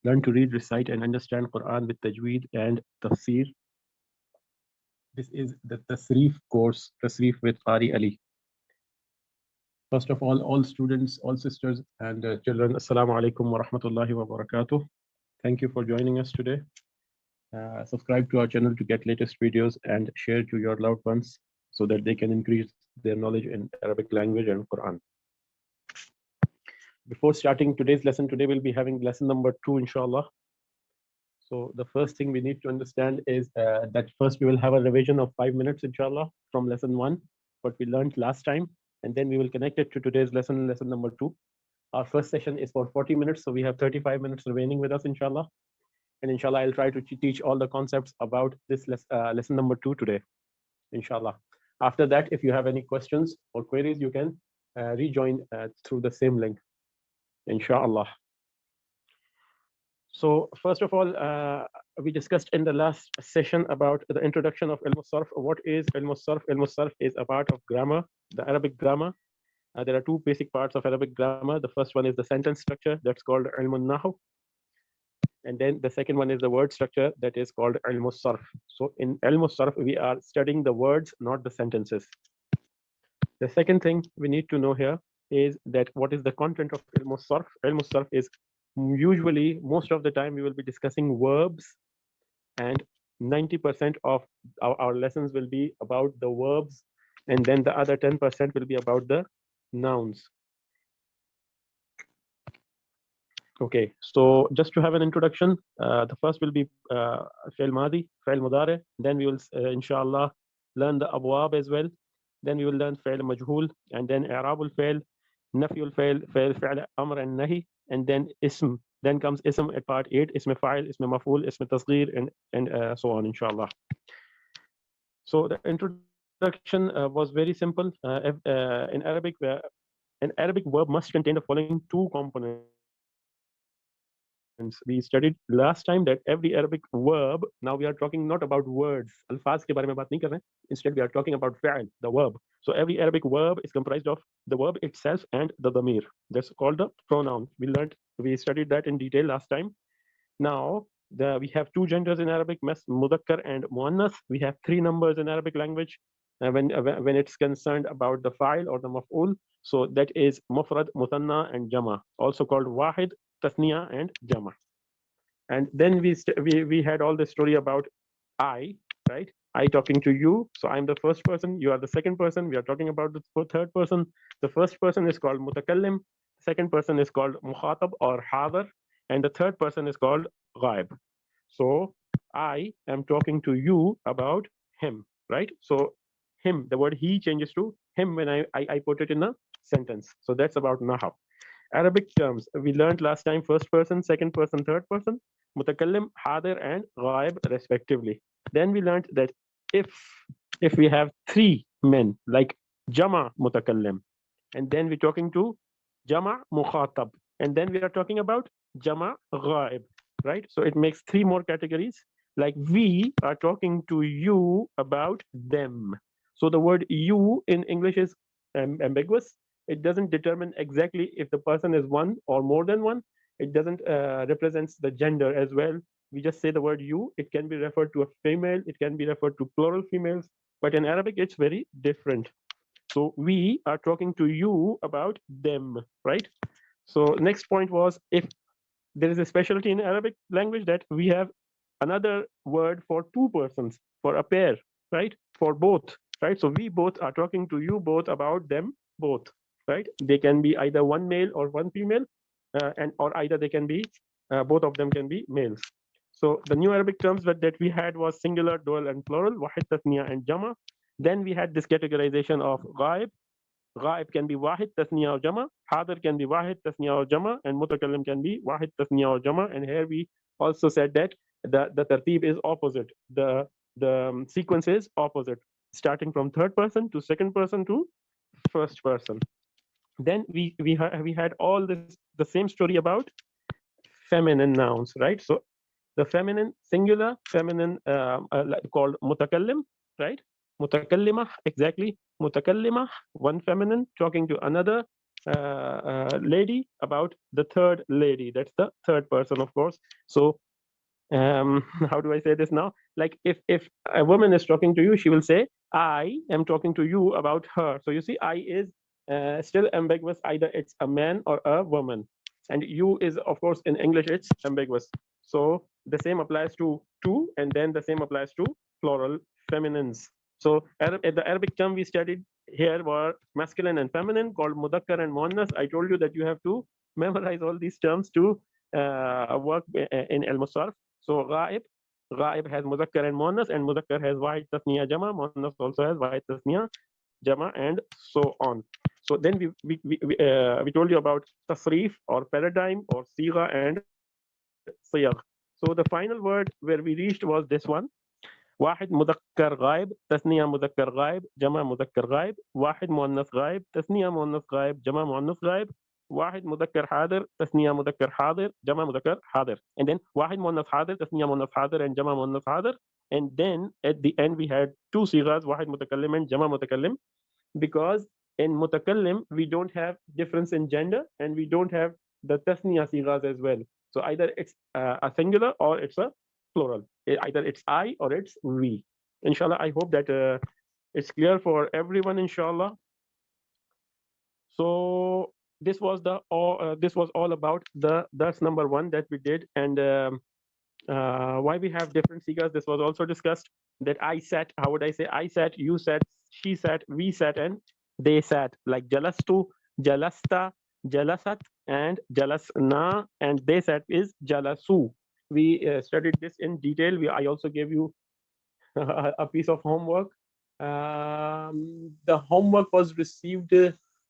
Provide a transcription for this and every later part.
Learn to read, recite, and understand Quran with tajweed and tafsir. This is the Tasreef course, Tasreef with Qari Ali. First of all students, all sisters and children, Assalamu alaikum wa rahmatullahi wa barakatuh. Thank you for joining us today. Subscribe to our channel to get latest videos and share to your loved ones so that they can increase their knowledge in Arabic language and Quran. Before starting today's lesson, today we'll be having lesson number 2, inshallah. So the first thing we need to understand is that first we will have a revision of 5 minutes, inshallah, from lesson 1, what we learned last time, and then we will connect it to today's lesson, lesson number 2. Our first session is for 40 minutes, so we have 35 minutes remaining with us, inshallah. And inshallah, I'll try to teach all the concepts about this lesson number 2 today, inshallah. After that, if you have any questions or queries, you can rejoin through the same link, inshallah. So first of all, we discussed in the last session about the introduction of ilm sarf. What is ilm sarf? Ilm sarf is a part of grammar, the Arabic grammar. There are two basic parts of Arabic grammar. The first one is the sentence structure, that's called ilm nahu. And then the second one is the word structure, that is called ilm sarf. So in ilm sarf, we are studying the words, not the sentences. The second thing we need to know here is that what is the content of ilm sarf? Ilm sarf is usually, most of the time, we will be discussing verbs, and 90% of our lessons will be about the verbs, and then the other 10% will be about the nouns. Okay, so just to have an introduction, the first will be fi'l madi, fi'l mudari. Then we will, inshallah, learn the abwab as well. Then we will learn fi'l majhul, and then i'rabul fi'l, nafyul fi'l, fi'l amr and nahi, and then ism. Then comes ism at part 8, ism fa'il, ism maf'ul, ism tasghir, and so on, inshallah. So the introduction was very simple. In Arabic, an Arabic verb must contain the following two components. We studied last time that every Arabic verb, now we are talking not about words, alfaz ke bare mein baat nahi kar rahe. Instead, we are talking about fi'l, the verb. So every Arabic verb is comprised of the verb itself and the damir. That's called the pronoun. We studied that in detail last time. Now, we have two genders in Arabic, mudakkar and muannath. We have three numbers in Arabic language when it's concerned about the fa'il or the maf'ul. So that is mufrad, muthanna, and jama, also called wahid, tasniya, and jama. And then we had all the story about I, right? I talking to you. So I'm the first person, you are the second person. We are talking about the third person. The first person is called mutakallim. Second person is called mukhatab or hadar. And the third person is called ghaib. So I am talking to you about him, right? So him, the word he changes to him when I put it in a sentence. So that's about nahab. Arabic terms, we learned last time first person, second person, third person, mutakallim, hadir, and ghaib respectively. Then we learned that if we have three men, like jama mutakallim, and then we're talking to jama mukhatab, and then we are talking about jama ghaib, right? So it makes three more categories. Like we are talking to you about them. So the word you in English is ambiguous. It doesn't determine exactly if the person is one or more than one. It doesn't represents the gender as well. We just say the word you. It can be referred to a female. It can be referred to plural females. But in Arabic, it's very different. So we are talking to you about them, right? So next point was, if there is a specialty in Arabic language that we have another word for two persons, for a pair, right? For both, right? So we both are talking to you both about them both, right? They can be either one male or one female, and or either they can be both of them can be males. So the new Arabic terms that we had was singular, dual, and plural, wahid, tathniya, and jama. Then we had this categorization of ghaib. Ghaib can be wahid, tathniya, or jama. Hadir can be wahid, tathniya, or jama. And mutakallim can be wahid, tathniya, or jama. And here we also said that the tartib is opposite. The sequence is opposite, starting from third person to second person to first person. Then we had all the same story about feminine nouns, right? So the feminine singular feminine called mutakallim, right? Mutakallimah, exactly. Mutakallimah, one feminine talking to another lady about the third lady. That's the third person, of course. So how do I say this now? Like if a woman is talking to you, she will say, I am talking to you about her. So you see, I is still ambiguous. Either it's a man or a woman. And you is, of course, in English, it's ambiguous. So the same applies to two, and then the same applies to plural feminines. So the Arabic term we studied here were masculine and feminine, called mudakkar and muannas. I told you that you have to memorize all these terms to work in al-musarf. So ghaib has muzakkar and muannas, and muzakkar has wahid tasniya jama, muannas also has wahid tasniya jama, and so on. So then we told you about tasreef or paradigm or sigha and siyagh. So the final word where we reached was this one. واحد مذكر غائب تثنية مذكر غائب جمع مذكر غائب واحد مؤنث غائب تثنية مؤنث غائب جمع مؤنث غائب واحد مذكر حاضر تثنية مذكر حاضر جمع مذكر حاضر, and then واحد مؤنث حاضر تثنية مؤنث حاضر and جمع مؤنث حاضر, and then at the end we had two sighas, واحد متكلم and جمع متكلم, because in mutakallim we don't have difference in gender and we don't have the tasniya sighas as well. So either it's a singular or it's a plural. Either it's I or it's we. Inshallah, I hope that it's clear for everyone, inshallah. So this was all about the dars number 1 that we did, and why we have different sigas. This was also discussed, that I sat, how would I say I sat, you sat, she sat, we sat, and they sat, like jalastu, jalasta, jalasat, and jalasna, and they sat is jalasu. We studied this in detail. I also gave you a piece of homework. The homework was received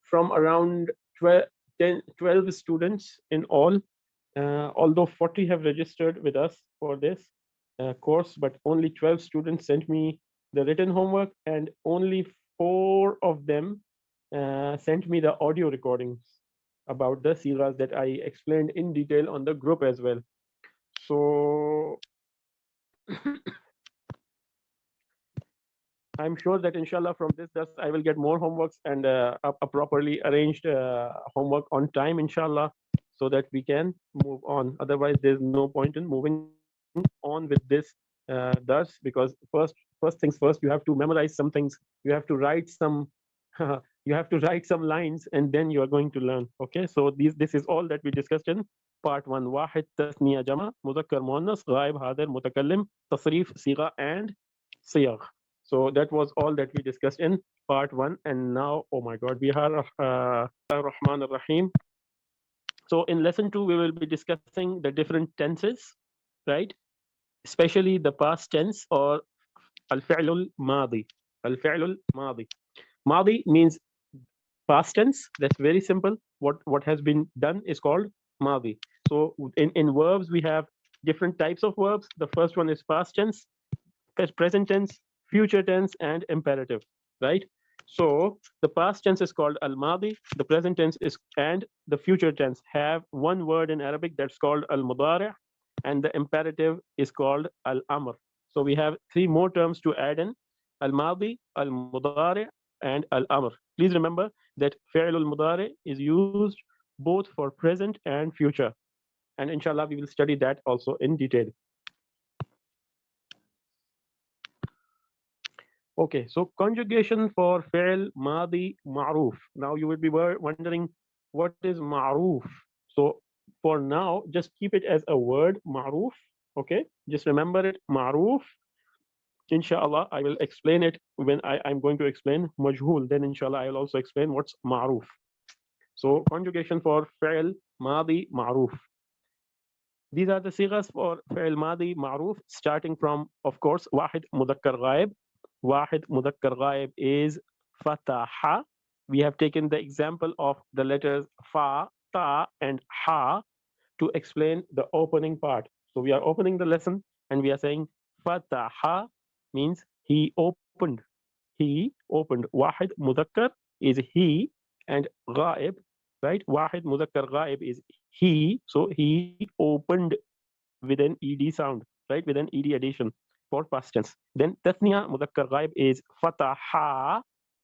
from around 12 students in all, although 40 have registered with us for this course, but only 12 students sent me the written homework, and only 4 of them sent me the audio recordings about the sighas that I explained in detail on the group as well. So I'm sure that inshallah from this dars I will get more homeworks and a properly arranged homework on time, inshallah, so that we can move on. Otherwise, there's no point in moving on with this dars, because first things first, you have to memorize some things, you have to write some you have to write some lines, and then you are going to learn. Okay, so this is all that we discussed in part 1. واحد تثنية جمع مذكر مؤنث غائب حاضر متكلم تصريف صيغة and صيغ. So that was all that we discussed in part 1. And now, oh my God, we are Rahman Rahim. So in lesson 2, we will be discussing the different tenses, right? Especially the past tense, or al-fi'lul madi. Al-fi'lul madi. Madi means past tense. That's very simple. What has been done is called madi. So in verbs, we have different types of verbs. The first one is past tense, present tense, future tense, and imperative, right? So the past tense is called al-madi, the present tense is, and the future tense have one word in Arabic that's called al-mudari', and the imperative is called al-amr. So we have 3 more terms to add in: al-madi, al-mudari', and al-amr. Please remember that fi'l al-mudari' is used both for present and future, and inshallah we will study that also in detail. Okay, so conjugation for fi'l madi ma'roof. Now you will be wondering, what is ma'roof? So for now, just keep it as a word, ma'roof. Okay, just remember it, ma'roof. Inshallah, I will explain it when I'm going to explain majhul. Then inshallah, I will also explain what's ma'roof. So conjugation for fi'l madi ma'roof. These are the sighas for fi'l madi ma'roof, starting from, of course, wahid mudakkar ghaib. Wahid mudakkar ghaib is fataha. We have taken the example of the letters fa, ta, and ha to explain the opening part. So we are opening the lesson and we are saying fataha means he opened. He opened. Wahid mudakkar is he, and ghaib, right? Wahid mudakkar ghaib is he, so he opened with an ed sound, right? With an ed addition for past tense. Then tathniya mudakkar ghaib is fataha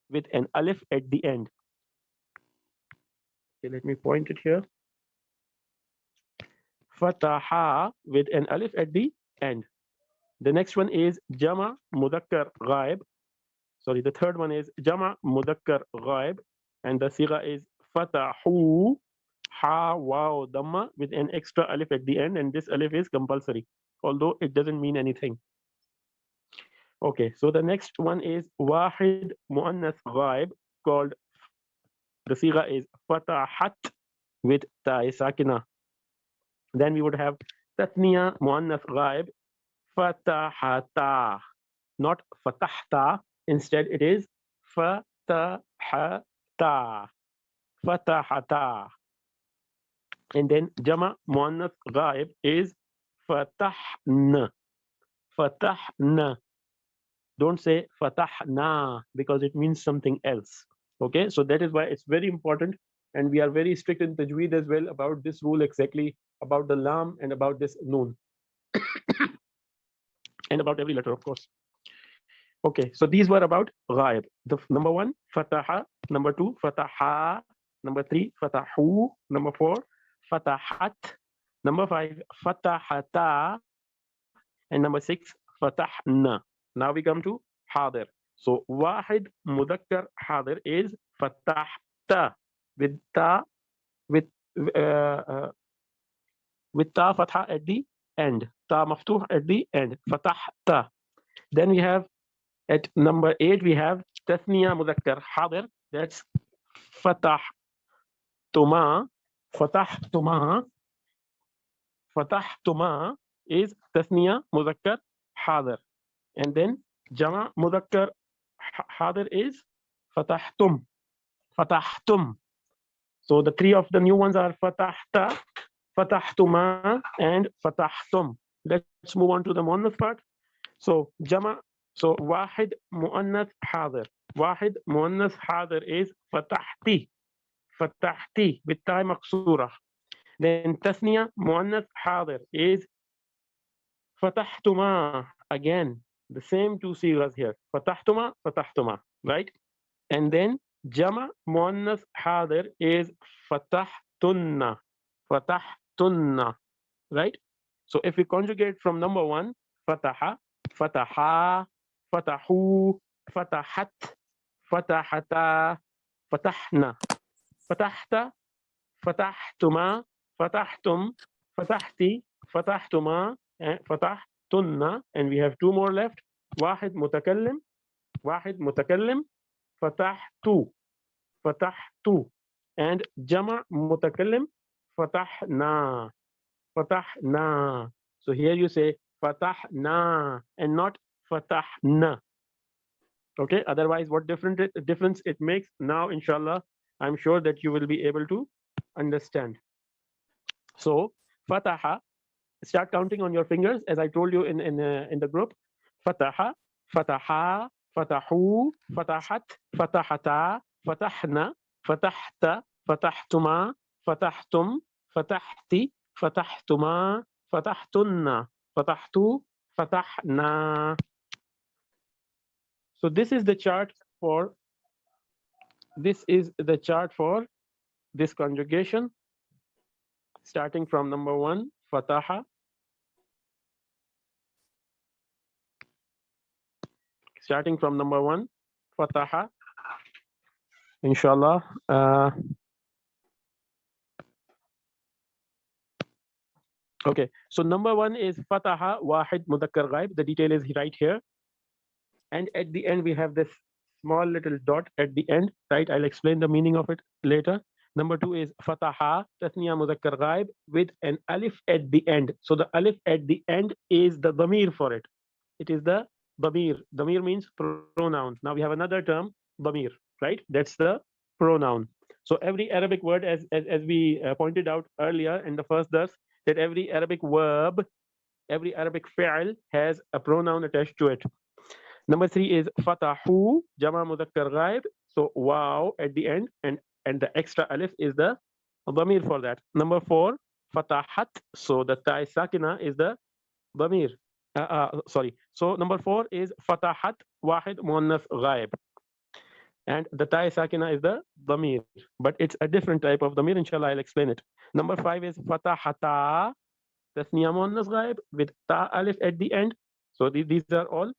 with an alif at the end. Okay, let me point it here. Fataha with an alif at the end. The next one is Jama Mudakkar Ghaib. Sorry, the third one is Jama Mudakkar Ghaib. And the sigha is Fatahu Ha Waw Dhamma with an extra alif at the end. And this alif is compulsory, although it doesn't mean anything. Okay, so the next one is Wahid Muannas Ghaib, called, the sigha is Fatahat with Ta'i Sakina. Then we would have Tathniya Muannas Ghaib, Fatahata, not Fatahta. Instead, it is Fatahata, Fatahata. And then Jama Muannas Ghaib is Fatahna, Fatahna. Don't say Fatahna because it means something else. Okay, so that is why it's very important, and we are very strict in Tajweed as well about this rule, exactly about the lam and about this noon. And about every letter, of course. Okay, so these were about ghaib. The number 1, fataha. Number 2, fataha. Number 3, fatahu. Number 4, fatahat. Number 5, fatahata. And number 6, fatahna. Now we come to hadir. So wahid mudakkar hadir is fatahta with ta, with ta fatha at the end, ta maftuh at the end, fatahta. Then we have at number 8 we have tathniya mudakkar hadir, that's fatahtuma. Fatahtuma is tathniya mudakkar hadir. And then jama mudakkar hadir is fatahtum. So the 3 of the new ones are fatahta, fatahtuma, and fatahtum. Let's move on to the muannath part. So jama, so wahid muannath hadir. Wahid muannath hadir is fatahti with ta maqsurah. Then tasniya muannath hadir is fatahtuma. Again, the same 2 sigas here. Fatahtuma, right? And then jama muannath hadir is fatahtunna, right? So if we conjugate from number 1, fataha, fataha, fatahu, fatahat, fatahata, fatahna, fatahta, fatahtuma, fatahtum, fatahti, fatahtuma, and fatahtunna. And we have 2 more left. Wahid mutakallim, fatahtu, and jama mutakallim, fatahna. So here you say fatahna and not fatahna. Okay, otherwise what difference it makes? Now inshallah I'm sure that you will be able to understand. So fataha, start counting on your fingers as I told you in the group. Fataha, fataha, fatahu, fatahat, fatahata, fatahna, fatahta, fatahtuma, fatahtum, fatahti, fatahtuma, fatahtunna, fatahtu, fatahna. So this is the chart for this conjugation, starting from number 1, fataha. Starting from number 1, fataha, inshallah. Okay, so number 1 is fataha wahid mudakkar ghaib. The detail is right here. And at the end, we have this small little dot at the end, right? I'll explain the meaning of it later. Number 2 is fataha tathniya mudakkar ghaib with an alif at the end. So the alif at the end is the damir for it. It is the damir. Damir means pronoun. Now we have another term, damir, right? That's the pronoun. So every Arabic word, as we pointed out earlier in the first dars, that every Arabic verb, every Arabic fi'al has a pronoun attached to it. Number 3 is fatahu, jama mudakkar ghaib. So wow at the end, and the extra alif is the damir for that. Number 4, fatahat. So the ta'i sakina is the damir. Sorry. So number 4 is fatahat wahid muannath ghaib. and the ta'i sakina is the damir, but it's a different type of damir. Inshallah, I'll explain it. Number 5 is fatahata, tasniya muannas ghaib with ta alif at the end. So these are all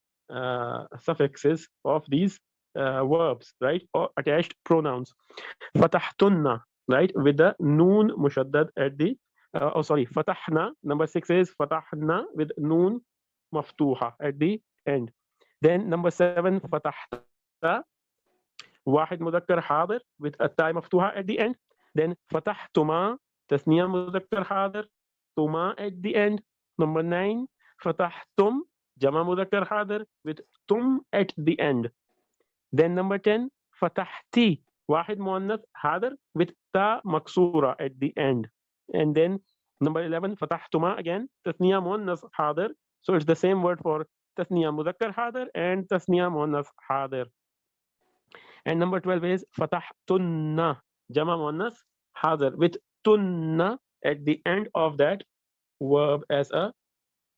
suffixes of these verbs, right, or attached pronouns. Fatahtunna, right, with the noon mushaddad at the fatahna. Number 6 is fatahna with noon maftuha at the end. Then number 7, fatahta, wahid mudakkar hadir with a ta maftuha at the end. Then fatahtuma, tasniya mudakkar hadir, tuma at the end. Number 9, fatahtum, jama mudakkar hadir with tum at the end. Then number 10, fatahti, wahid muannath hadir with ta maksura at the end. And then number 11, fatahtuma, again tasniya muannath hadir. So it's the same word for tasniya mudakkar hadir and tasniya muannath hadir. And number 12 is fatahtunna, jama muannath hadir with tunna at the end of that verb as a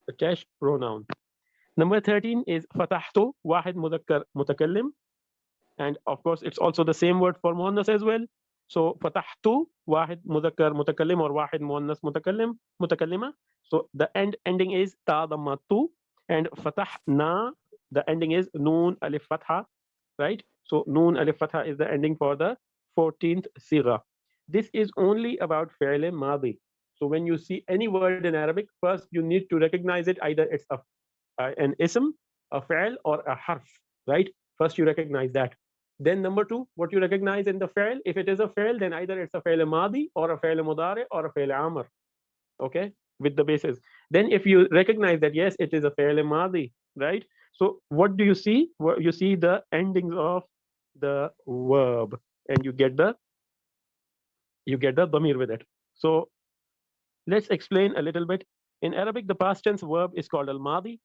attached pronoun. Number 13 is fatahtu, wahid mudakkar mutakallim. And of course, it's also the same word for muannas as well. So fatahtu, wahid mudakkar mutakallim or wahid muannas mutakallima. So the ending is ta dammatu, and fatahna, the ending is noon alif fatha, right? So noon alif fatha is the ending for the 14th sigha. This is only about fi'l madi. So when you see any word in Arabic, first you need to recognize it, either it's an ism, a fi'l, or a harf, right? First you recognize that. Then number 2, what you recognize in the fi'l, if it is a fi'l, then either it's a fi'l madi or a fi'l mudari or a fi'l amr, okay, with the basis. Then if you recognize that yes, it is a fi'l madi, right? So what do you see? You see the endings of the verb, and you get the damir with it. So let's explain a little bit. In Arabic, the past tense verb is called al-madi.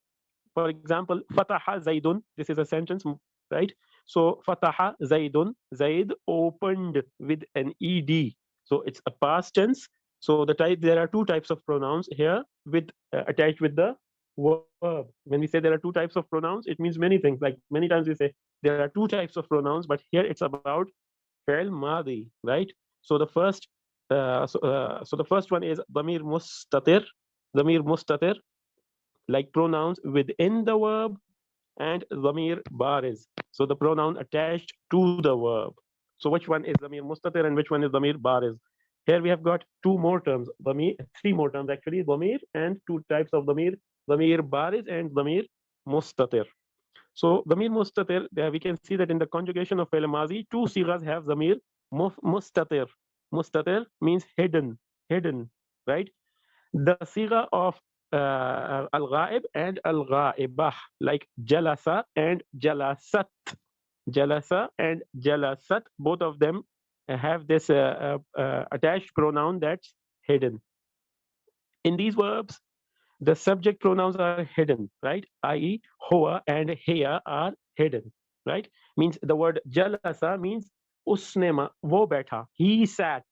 For example, fataha zaidun. This is a sentence, right? So fataha zaidun, Zaid opened with an ed. So it's a past tense. So there are 2 types of pronouns here with attached with the verb. When we say there are 2 types of pronouns, it means many things. Like many times we say there are 2 types of pronouns, but here it's about fi'l madi, right? So the first one is damir mustatir. Damir mustatir, like pronouns within the verb, and damir bariz, so the pronoun attached to the verb. So which one is damir mustatir and which one is damir bariz? Here we have got 2 more terms, 3 more terms actually, damir, and 2 types of damir bariz and damir mustatir. So damir mustatir, we can see that in the conjugation of fi'l mazi, 2 sighas have damir mustatir. Mustatir means hidden, right? The sigha of al-ghaib and al-ghaibah, like jalasa and jalasat. Jalasa and jalasat, both of them have this attached pronoun that's hidden. In these verbs, the subject pronouns are hidden, right? I.e., huwa and hiya are hidden, right? Means the word jalasa means usne wo baitha, he sat,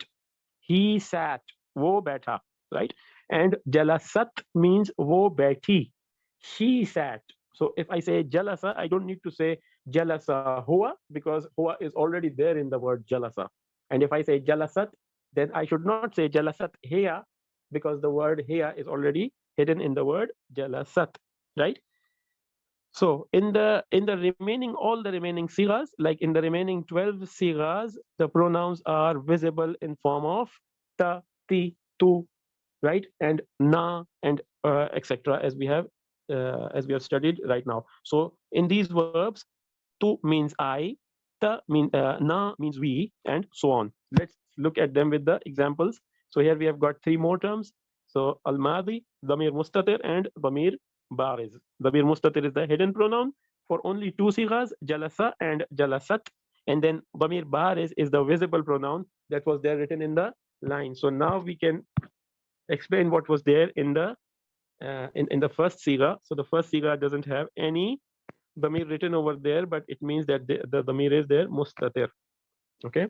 wo baitha, right? And jalasat means wo baiti, she sat. So if I say jalasa, I don't need to say jalasa huwa, because huwa is already there in the word jalasa. And if I say jalasat, then I should not say jalasat hiya, because the word hiya is already hidden in the word jalasat, right? So in the remaining, all the remaining sighas, like in the remaining 12 sighas, the pronouns are visible in form of ta, ti, tu, right, and na, and etc. as we have studied right now. So in these verbs, tu means I, na means we, and so on. Let's look at them with the examples. So here we have got 3 more terms. So al-madi, damir mustatir, and damir bariz. Damir mustatir is the hidden pronoun for only 2 sighas, jalasa and jalasat. And then damir bariz is the visible pronoun that was there written in the line. So now we can explain what was there in the first sigha. So the first sigha doesn't have any damir written over there, but it means that the damir is there, mustatir. Okay.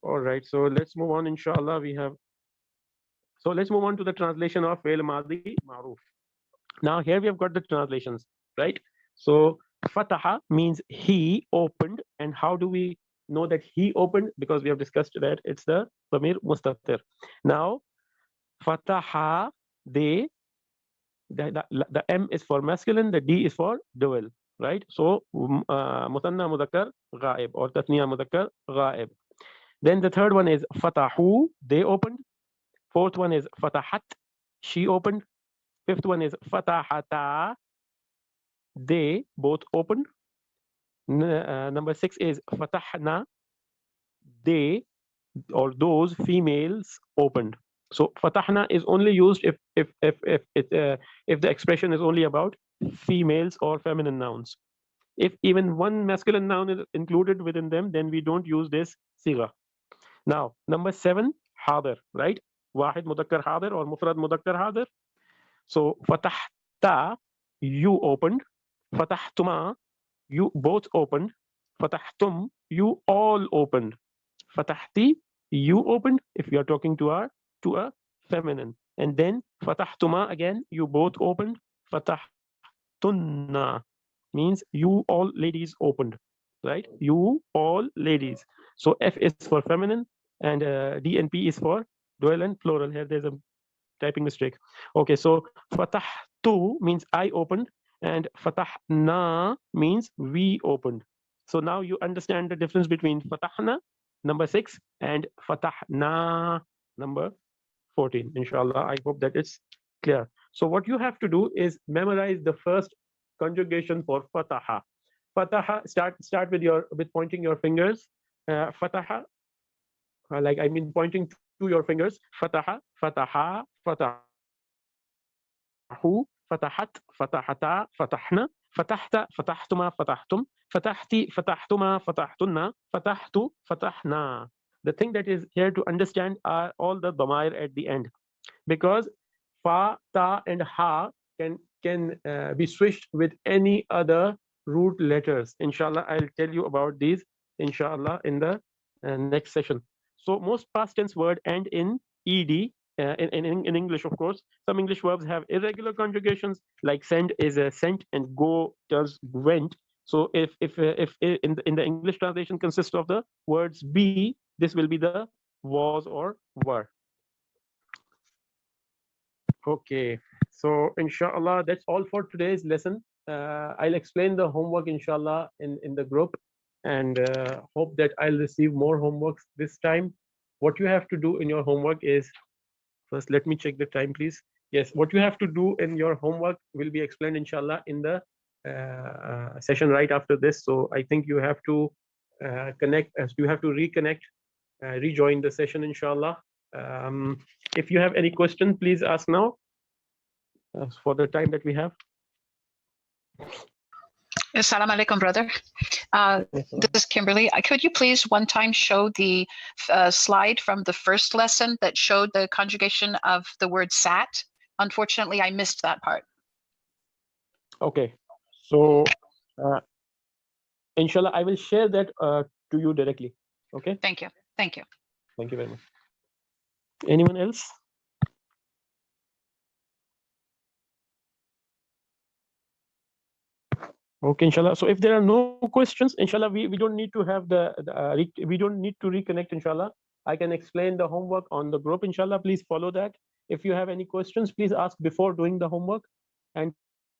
All right. So let's move on. Inshallah, let's move on to the translation of fi'l madi ma'ruf. Now here we have got the translations, right? So Fataha means he opened. And how do we know that he opened? Because we have discussed that it's the Dhamir Mustatir. Now, Fataha, they, the M is for masculine, the D is for dual, right? So, Musanna Mudakkar Ghaib or Tathniya Mudakkar Ghaib. Then the third one is Fatahu, they opened. Fourth one is Fatahat, she opened. Fifth one is Fatahata, they both opened. Number 6 is Fatahna, they or those females opened. So Fatahna is only used if the expression is only about females or feminine nouns. If even one masculine noun is included within them, then we don't use this sigha. Now, number 7, hadir, right? Wahid mudakkar hadir or mufrad mudakkar hadir. So fatahta, you opened. Fatahtuma, you both opened. Fatahtum, you all opened. Fatahti, you opened if you are talking to a feminine. And then Fatahtuma, again, you both opened. Fatahtunna means you all ladies opened, right? You all ladies. So F is for feminine and D and P is for dual and plural. Here there's a typing mistake. Okay, so Fatahtu means I opened and Fatahna means we opened. So now you understand the difference between Fatahna, number 6, and Fatahna, number 14. Inshallah, I hope that it's clear. So what you have to do is memorize the first conjugation for Fataha. Fataha, start with pointing your fingers. Fataha, like I mean pointing to your fingers. Fataha, Fataha, Fatahu, Fatahat, Fatahata, Fatahna, Fatahta, Fatahtuma, Fatahtum, Fatahti, Fatahtuma, Fatahtunna, Fatahtu, Fatahna. The thing that is here to understand are all the damair at the end, because fa, ta, and ha can be switched with any other root letters. Inshallah, I'll tell you about these, inshallah, in the next session. So most past tense word end in ed. In English, of course, some English verbs have irregular conjugations, like send is a sent and go does went. So if in the English translation consists of the words be, this will be the was or were. Okay, so inshallah, that's all for today's lesson. I'll explain the homework inshallah in the group, and hope that I'll receive more homeworks this time. What you have to do in your homework is, first let me check the time, please. Yes, what you have to do in your homework will be explained inshallah in the session right after this. So I think you have to you have to reconnect, rejoin the session inshallah. If you have any question, please ask now for the time that we have. Assalamu alaikum, brother. This is Kimberly. Could you please one time show the slide from the first lesson that showed the conjugation of the word sat? Unfortunately, I missed that part. Okay, so inshallah, I will share that to you directly. Okay. Thank you. Thank you. Thank you very much. Anyone else? Okay, inshallah. So if there are no questions, inshallah, we don't need to have we don't need to reconnect, inshallah. I can explain the homework on the group, inshallah. Please follow that. If you have any questions, please ask before doing the homework. And